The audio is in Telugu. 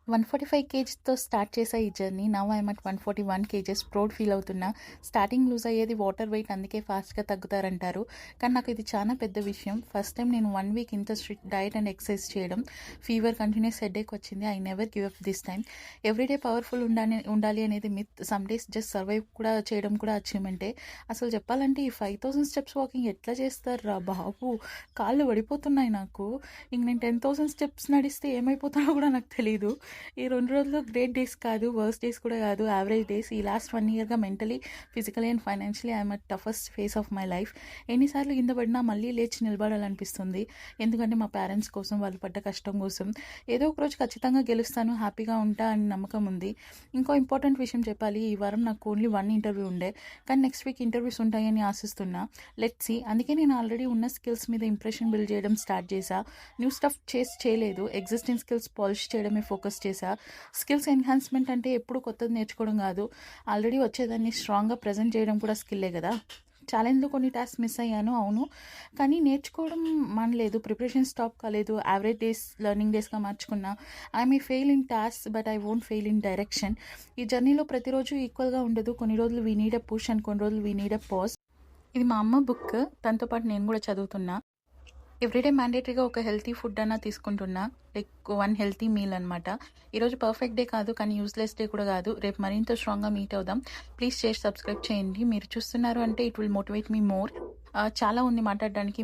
145 కేజీస్‌తో స్టార్ట్ చేశా ఈ journey. Now I'm at 141 kgs. Proud feel అవుతున్నా. స్టార్టింగ్ లూజ్ అయ్యేది వాటర్ వెయిట్, అందుకే ఫాస్ట్‌గా తగ్గుతారంటారు. కానీ నాకు ఇది చాలా పెద్ద విషయం. ఫస్ట్ టైం నేను 1 వీక్ ఇంత స్ట్రిక్ట్ డైట్ అండ్ ఎక్సర్సైజ్ చేయడం. ఫీవర్, కంటిన్యూస్ హెడేక్ వచ్చింది. I never give up this time. Everyday powerful ఉండాలి అనేది myth. Some days just survive కూడా చేయడం కూడా అచీవ్‌మెంటే. అసలు చెప్పాలంటే ఈ 5000 స్టెప్స్ వాకింగ్ ఎట్లా చేస్తార్రా బాబు! కాళ్ళు పడిపోతున్నాయి నాకు. ఇంక నేను 10,000 స్టెప్స్ నడిస్తే ఏమైపోతానో కూడా నాకు తెలీదు. ఈ 2 రోజులు గ్రేట్ డేస్ కాదు, వర్స్ట్ డేస్ కూడా కాదు, యావరేజ్ డేస్. ఈ లాస్ట్ 1 ఇయర్‌గా mentally, physically and financially I'm at toughest phase of my life. ఎన్నిసార్లు కింద పడినా మళ్ళీ లేచి నిలబడాలనిపిస్తుంది. ఎందుకంటే మా పేరెంట్స్ కోసం, వాళ్ళు పడ్డ కష్టం కోసం. ఏదో ఒక రోజు ఖచ్చితంగా గెలుస్తాను, హ్యాపీగా ఉంటా అని నమ్మకం ఉంది. ఇంకో ఇంపార్టెంట్ విషయం చెప్పాలి. ఈ వారం నాకు ఓన్లీ 1 ఇంటర్వ్యూ ఉండే. కానీ నెక్స్ట్ వీక్ ఇంటర్వ్యూస్ ఉంటాయని ఆశిస్తున్నా. Let's see. అందుకే నేను ఆల్రెడీ ఉన్న స్కిల్స్ మీద ఇంప్రెషన్ బిల్డ్ చేయడం స్టార్ట్ చేశా. న్యూ స్టఫ్ చేయలేదు. ఎగ్జిస్టింగ్ స్కిల్స్ పాలిష్ చేయడమే ఫోకస్ చేశా. స్కిల్స్ ఎన్హాన్స్మెంట్ అంటే ఎప్పుడు కొత్తది నేర్చుకోవడం కాదు, ఆల్రెడీ వచ్చేదాన్ని స్ట్రాంగ్గా ప్రజెంట్ చేయడం కూడా స్కిల్లే కదా. ఛాలెంజ్లో కొన్ని టాస్క్ మిస్ అయ్యాను, అవును. కానీ నేర్చుకోవడం మానలేదు. ప్రిపరేషన్ స్టాప్ కాలేదు. యావరేజ్ డేస్ లెర్నింగ్ డేస్గా మార్చుకున్నా. I may fail in task but I won't fail in direction. ఈ జర్నీలో ప్రతిరోజు ఈక్వల్గా ఉండదు. కొన్ని రోజులు we need a push and కొన్ని రోజులు వీ నీడ్ ఎ పాజ్. ఇది మా అమ్మ బుక్. తనతో పాటు నేను కూడా చదువుతున్నా. ఎవ్రీడే మ్యాండేటరీగా ఒక హెల్తీ ఫుడ్ అన్నా తీసుకుంటున్నా. లైక్ 1 హెల్తీ మీల్ అనమాట. ఈరోజు పర్ఫెక్ట్ డే కాదు, కానీ యూస్లెస్ డే కూడా కాదు. రేపు మరింత స్ట్రాంగ్గా మీట్ అవుదాం. ప్లీజ్ సబ్స్క్రైబ్ చేయండి. మీరు చూస్తున్నారు అంటే it will motivate me more. చాలా ఉంది మాట్లాడడానికి.